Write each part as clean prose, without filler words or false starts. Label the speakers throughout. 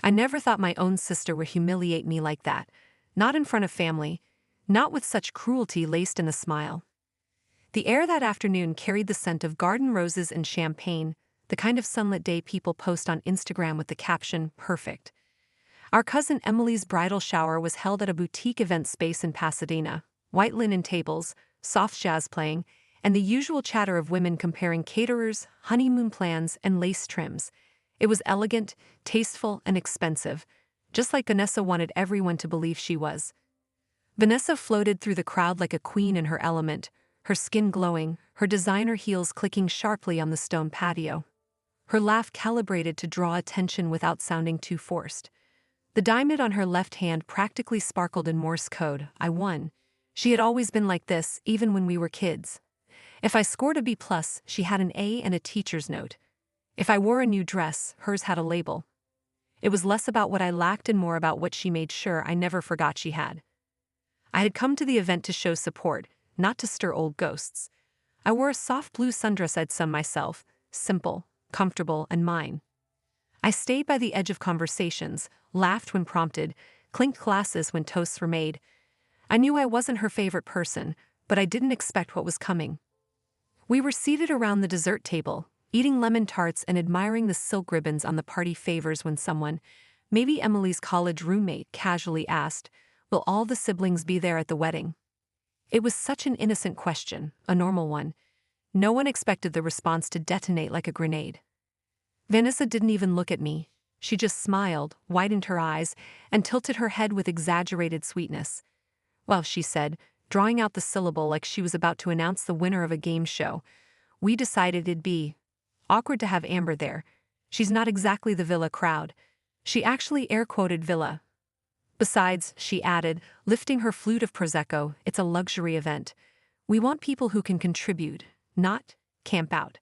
Speaker 1: I never thought my own sister would humiliate me like that, not in front of family, not with such cruelty laced in a smile. The air that afternoon carried the scent of garden roses and champagne, the kind of sunlit day people post on Instagram with the caption, "Perfect." Our cousin Emily's bridal shower was held at a boutique event space in Pasadena, white linen tables, soft jazz playing, and the usual chatter of women comparing caterers, honeymoon plans, and lace trims. It was elegant, tasteful, and expensive, just like Vanessa wanted everyone to believe she was. Vanessa floated through the crowd like a queen in her element, her skin glowing, her designer heels clicking sharply on the stone patio. Her laugh calibrated to draw attention without sounding too forced. The diamond on her left hand practically sparkled in Morse code. I won. She had always been like this, even when we were kids. If I scored a B+, she had an A and a teacher's note. If I wore a new dress, hers had a label. It was less about what I lacked and more about what she made sure I never forgot she had. I had come to the event to show support, not to stir old ghosts. I wore a soft blue sundress I'd sewn myself, simple, comfortable, and mine. I stayed by the edge of conversations, laughed when prompted, clinked glasses when toasts were made. I knew I wasn't her favorite person, but I didn't expect what was coming. We were seated around the dessert table, eating lemon tarts and admiring the silk ribbons on the party favors when someone, maybe Emily's college roommate, casually asked, "Will all the siblings be there at the wedding?" It was such an innocent question, a normal one. No one expected the response to detonate like a grenade. Vanessa didn't even look at me. She just smiled, widened her eyes, and tilted her head with exaggerated sweetness. "Well," she said, drawing out the syllable like she was about to announce the winner of a game show, "we decided it'd be awkward to have Amber there. She's not exactly the villa crowd." She actually air-quoted villa. "Besides," she added, lifting her flute of Prosecco, "it's a luxury event. We want people who can contribute, not camp out."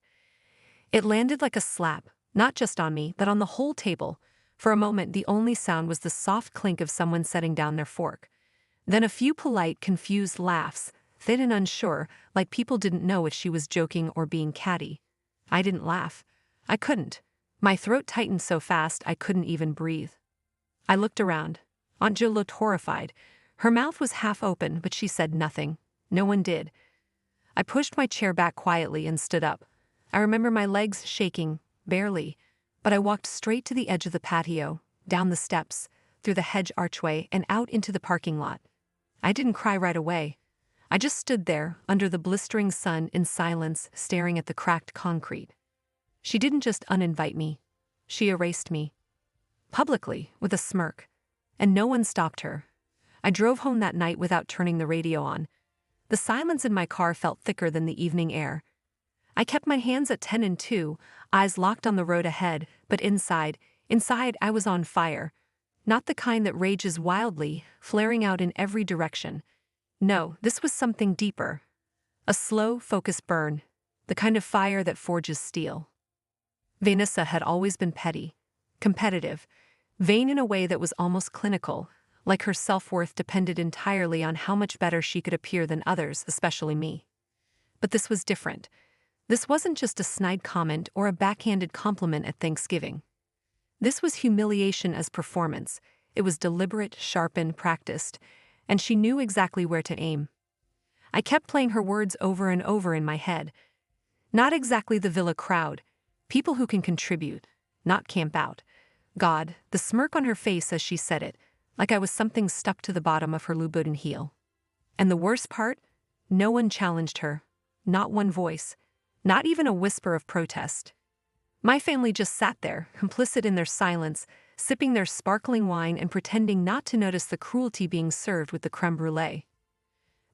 Speaker 1: It landed like a slap, not just on me, but on the whole table. For a moment, the only sound was the soft clink of someone setting down their fork. Then a few polite, confused laughs, thin and unsure, like people didn't know if she was joking or being catty. I didn't laugh. I couldn't. My throat tightened so fast I couldn't even breathe. I looked around. Aunt Jill looked horrified. Her mouth was half open, but she said nothing. No one did. I pushed my chair back quietly and stood up. I remember my legs shaking, barely, but I walked straight to the edge of the patio, down the steps, through the hedge archway, and out into the parking lot. I didn't cry right away. I just stood there, under the blistering sun, in silence, staring at the cracked concrete. She didn't just uninvite me. She erased me. Publicly, with a smirk. And no one stopped her. I drove home that night without turning the radio on. The silence in my car felt thicker than the evening air. I kept my hands at 10 and 2, eyes locked on the road ahead, but inside I was on fire. Not the kind that rages wildly, flaring out in every direction. No, this was something deeper. A slow, focused burn, the kind of fire that forges steel. Vanessa had always been petty, competitive, vain in a way that was almost clinical, like her self-worth depended entirely on how much better she could appear than others, especially me. But this was different. This wasn't just a snide comment or a backhanded compliment at Thanksgiving. This was humiliation as performance. It was deliberate, sharpened, practiced, and she knew exactly where to aim. I kept playing her words over and over in my head. Not exactly the villa crowd. People who can contribute, not camp out. God, the smirk on her face as she said it, like I was something stuck to the bottom of her Louboutin heel. And the worst part? No one challenged her. Not one voice. Not even a whisper of protest. My family just sat there, complicit in their silence, sipping their sparkling wine and pretending not to notice the cruelty being served with the creme brulee.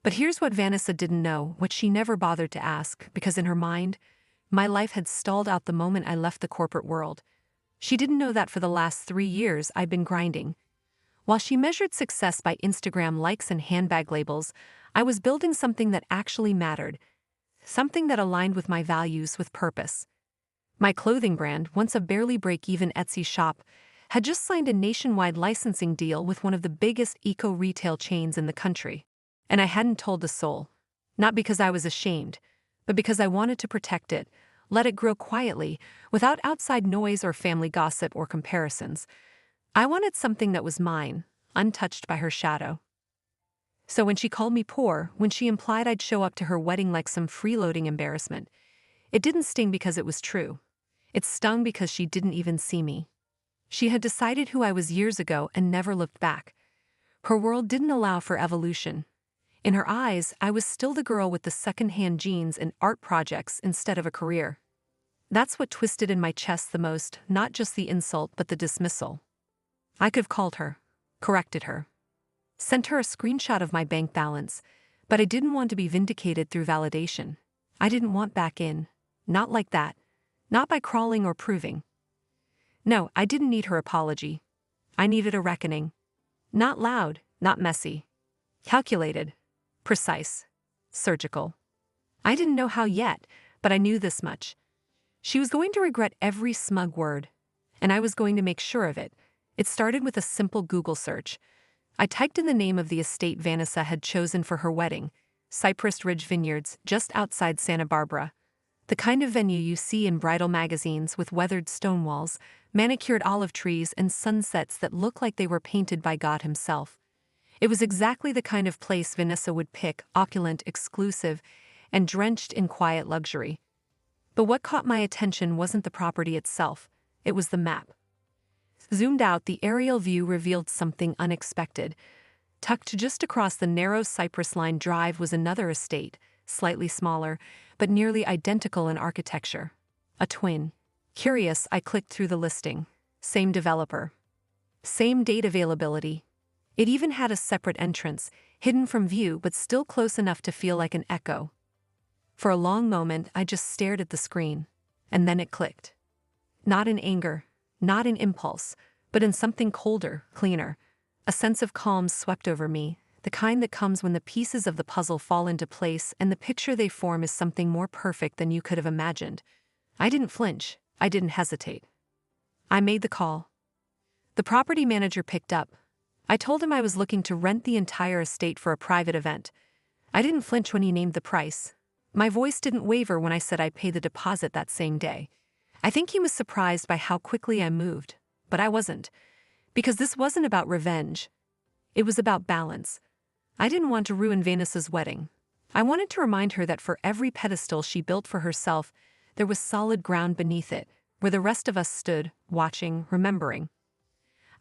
Speaker 1: But here's what Vanessa didn't know, what she never bothered to ask, because in her mind, my life had stalled out the moment I left the corporate world. She didn't know that for the last 3 years I'd been grinding. While she measured success by Instagram likes and handbag labels, I was building something that actually mattered, something that aligned with my values with purpose. My clothing brand, once a barely break-even Etsy shop, had just signed a nationwide licensing deal with one of the biggest eco-retail chains in the country. And I hadn't told a soul. Not because I was ashamed, but because I wanted to protect it, let it grow quietly, without outside noise or family gossip or comparisons. I wanted something that was mine, untouched by her shadow. So when she called me poor, when she implied I'd show up to her wedding like some freeloading embarrassment, it didn't sting because it was true. It stung because she didn't even see me. She had decided who I was years ago and never looked back. Her world didn't allow for evolution. In her eyes, I was still the girl with the second-hand jeans and art projects instead of a career. That's what twisted in my chest the most, not just the insult but the dismissal. I could have called her, corrected her, sent her a screenshot of my bank balance, but I didn't want to be vindicated through validation. I didn't want back in. Not like that. Not by crawling or proving. No, I didn't need her apology. I needed a reckoning. Not loud, not messy. Calculated. Precise. Surgical. I didn't know how yet, but I knew this much. She was going to regret every smug word, and I was going to make sure of it. It started with a simple Google search. I typed in the name of the estate Vanessa had chosen for her wedding, Cypress Ridge Vineyards, just outside Santa Barbara. The kind of venue you see in bridal magazines with weathered stone walls, manicured olive trees, and sunsets that look like they were painted by God himself. It was exactly the kind of place Vanessa would pick, opulent, exclusive, and drenched in quiet luxury. But what caught my attention wasn't the property itself, it was the map. Zoomed out, the aerial view revealed something unexpected. Tucked just across the narrow cypress line drive was another estate, slightly smaller, but nearly identical in architecture. A twin. Curious, I clicked through the listing. Same developer. Same date availability. It even had a separate entrance, hidden from view but still close enough to feel like an echo. For a long moment, I just stared at the screen. And then it clicked. Not in anger, not in impulse, but in something colder, cleaner. A sense of calm swept over me, the kind that comes when the pieces of the puzzle fall into place and the picture they form is something more perfect than you could have imagined. I didn't flinch. I didn't hesitate. I made the call. The property manager picked up. I told him I was looking to rent the entire estate for a private event. I didn't flinch when he named the price. My voice didn't waver when I said I'd pay the deposit that same day. I think he was surprised by how quickly I moved, but I wasn't. Because this wasn't about revenge. It was about balance. I didn't want to ruin Vanessa's wedding. I wanted to remind her that for every pedestal she built for herself, there was solid ground beneath it, where the rest of us stood, watching, remembering.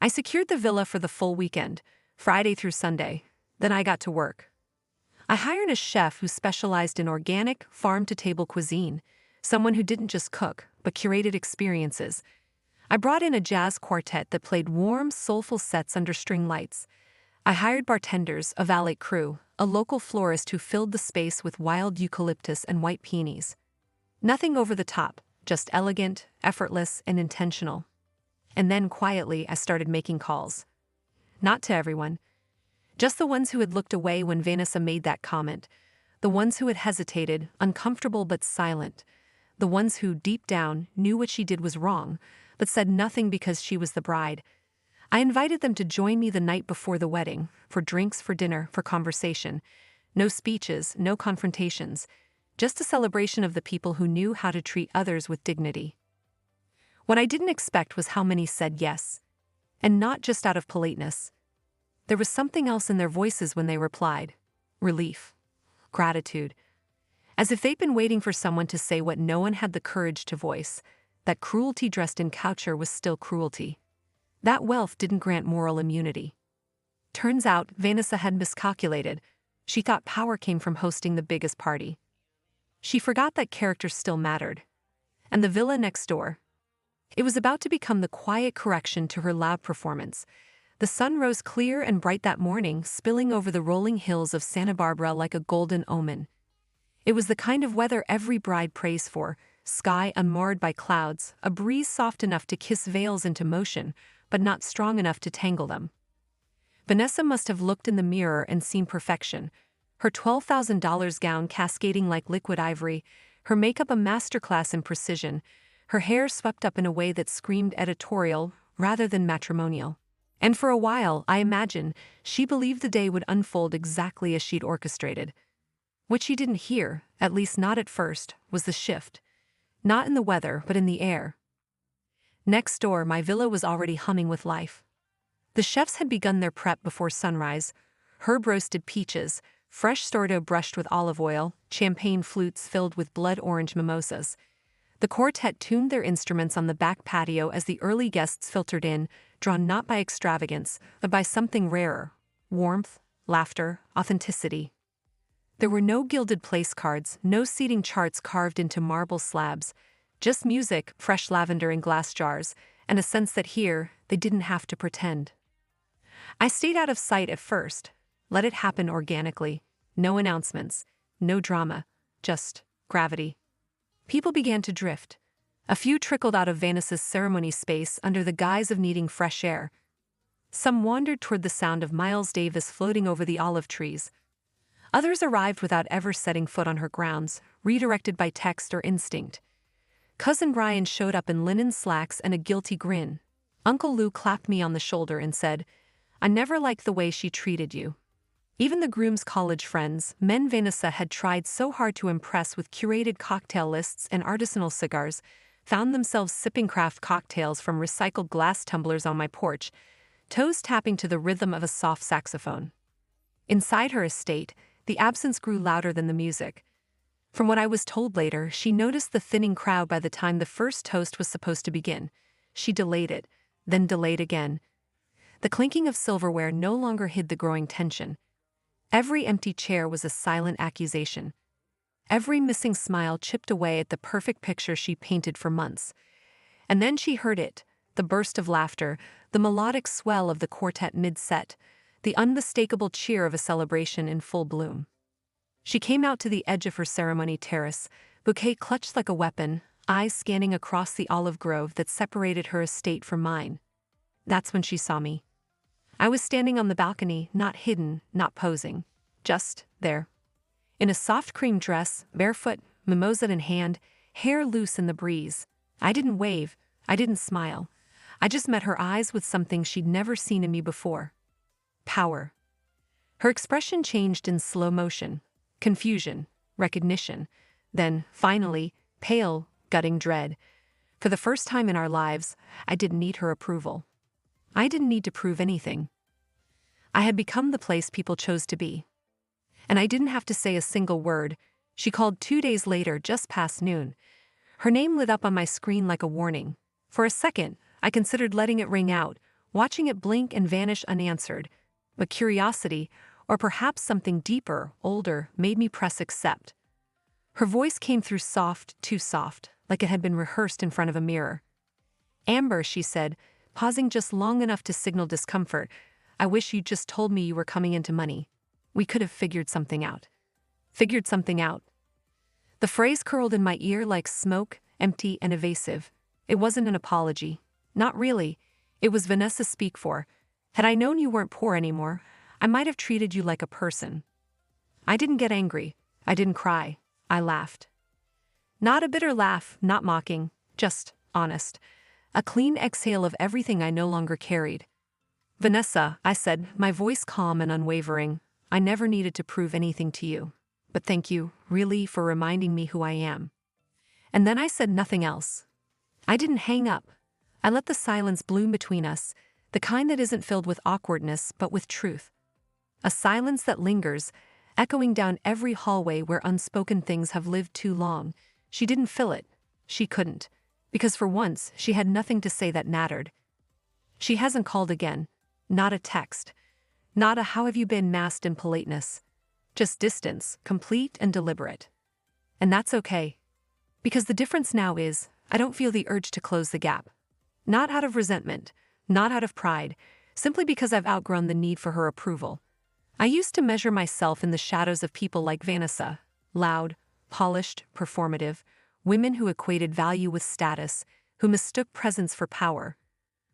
Speaker 1: I secured the villa for the full weekend, Friday through Sunday. Then I got to work. I hired a chef who specialized in organic, farm-to-table cuisine, someone who didn't just cook, but curated experiences. I brought in a jazz quartet that played warm, soulful sets under string lights. I hired bartenders, a valet crew, a local florist who filled the space with wild eucalyptus and white peonies. Nothing over the top, just elegant, effortless, and intentional. And then, quietly, I started making calls. Not to everyone. Just the ones who had looked away when Vanessa made that comment. The ones who had hesitated, uncomfortable but silent. The ones who, deep down, knew what she did was wrong, but said nothing because she was the bride. I invited them to join me the night before the wedding, for drinks, for dinner, for conversation. No speeches, no confrontations. Just a celebration of the people who knew how to treat others with dignity. What I didn't expect was how many said yes. And not just out of politeness. There was something else in their voices when they replied. Relief. Gratitude. As if they'd been waiting for someone to say what no one had the courage to voice, that cruelty dressed in couture was still cruelty. That wealth didn't grant moral immunity. Turns out, Vanessa had miscalculated. She thought power came from hosting the biggest party. She forgot that character still mattered. And the villa next door. It was about to become the quiet correction to her loud performance. The sun rose clear and bright that morning, spilling over the rolling hills of Santa Barbara like a golden omen. It was the kind of weather every bride prays for, sky unmarred by clouds, a breeze soft enough to kiss veils into motion, but not strong enough to tangle them. Vanessa must have looked in the mirror and seen perfection, her $12,000 gown cascading like liquid ivory, her makeup a masterclass in precision, her hair swept up in a way that screamed editorial rather than matrimonial. And for a while, I imagine, she believed the day would unfold exactly as she'd orchestrated. What she didn't hear, at least not at first, was the shift. Not in the weather, but in the air. Next door, my villa was already humming with life. The chefs had begun their prep before sunrise: herb-roasted peaches, fresh sourdough brushed with olive oil, champagne flutes filled with blood-orange mimosas. The quartet tuned their instruments on the back patio as the early guests filtered in, drawn not by extravagance, but by something rarer: warmth, laughter, authenticity. There were no gilded place cards, no seating charts carved into marble slabs, just music, fresh lavender in glass jars, and a sense that here, they didn't have to pretend. I stayed out of sight at first, let it happen organically, no announcements, no drama, just gravity. People began to drift. A few trickled out of Vanessa's ceremony space under the guise of needing fresh air. Some wandered toward the sound of Miles Davis floating over the olive trees. Others arrived without ever setting foot on her grounds, redirected by text or instinct. Cousin Brian showed up in linen slacks and a guilty grin. Uncle Lou clapped me on the shoulder and said, "I never liked the way she treated you." Even the groom's college friends, men Vanessa had tried so hard to impress with curated cocktail lists and artisanal cigars, found themselves sipping craft cocktails from recycled glass tumblers on my porch, toes tapping to the rhythm of a soft saxophone. Inside her estate, the absence grew louder than the music. From what I was told later, she noticed the thinning crowd by the time the first toast was supposed to begin. She delayed it, then delayed again. The clinking of silverware no longer hid the growing tension. Every empty chair was a silent accusation. Every missing smile chipped away at the perfect picture she painted for months. And then she heard it, the burst of laughter, the melodic swell of the quartet mid-set, the unmistakable cheer of a celebration in full bloom. She came out to the edge of her ceremony terrace, bouquet clutched like a weapon, eyes scanning across the olive grove that separated her estate from mine. That's when she saw me. I was standing on the balcony, not hidden, not posing, just there. In a soft cream dress, barefoot, mimosa in hand, hair loose in the breeze. I didn't wave, I didn't smile. I just met her eyes with something she'd never seen in me before. Power. Her expression changed in slow motion. Confusion, recognition, then, finally, pale, gutting dread. For the first time in our lives, I didn't need her approval. I didn't need to prove anything. I had become the place people chose to be. And I didn't have to say a single word. She called 2 days later, just past noon. Her name lit up on my screen like a warning. For a second, I considered letting it ring out, watching it blink and vanish unanswered. But curiosity, or perhaps something deeper, older, made me press accept. Her voice came through soft, too soft, like it had been rehearsed in front of a mirror. "Amber," she said, pausing just long enough to signal discomfort, "I wish you'd just told me you were coming into money. We could have figured something out." Figured something out. The phrase curled in my ear like smoke, empty and evasive. It wasn't an apology. Not really. It was Vanessa's speak for. Had I known you weren't poor anymore, I might have treated you like a person. I didn't get angry. I didn't cry. I laughed. Not a bitter laugh, not mocking, just honest. A clean exhale of everything I no longer carried. "Vanessa," I said, my voice calm and unwavering, "I never needed to prove anything to you. But thank you, really, for reminding me who I am." And then I said nothing else. I didn't hang up. I let the silence bloom between us, the kind that isn't filled with awkwardness but with truth. A silence that lingers, echoing down every hallway where unspoken things have lived too long. She didn't fill it. She couldn't. Because for once, she had nothing to say that mattered. She hasn't called again. Not a text. Not a "how have you been" masked in politeness. Just distance, complete and deliberate. And that's okay. Because the difference now is, I don't feel the urge to close the gap. Not out of resentment, not out of pride, simply because I've outgrown the need for her approval. I used to measure myself in the shadows of people like Vanessa, loud, polished, performative, women who equated value with status, who mistook presence for power.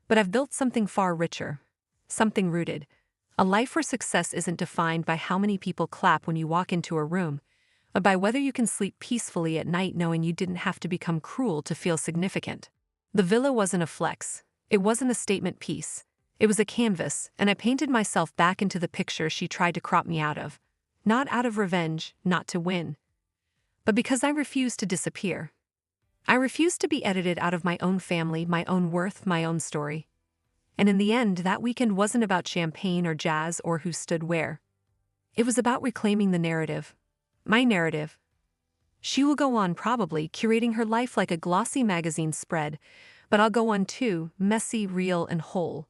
Speaker 1: But I've built something far richer, something rooted. A life where success isn't defined by how many people clap when you walk into a room, but by whether you can sleep peacefully at night knowing you didn't have to become cruel to feel significant. The villa wasn't a flex. It wasn't a statement piece. It was a canvas, and I painted myself back into the picture she tried to crop me out of. Not out of revenge, not to win. But because I refused to disappear. I refused to be edited out of my own family, my own worth, my own story. And in the end, that weekend wasn't about champagne or jazz or who stood where. It was about reclaiming the narrative. My narrative. She will go on probably, curating her life like a glossy magazine spread, but I'll go on too, messy, real, and whole.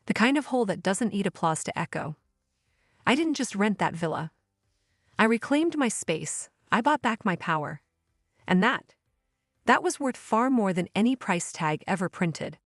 Speaker 1: The kind of whole that doesn't need applause to echo. I didn't just rent that villa. I reclaimed my space, I bought back my power. And that was worth far more than any price tag ever printed.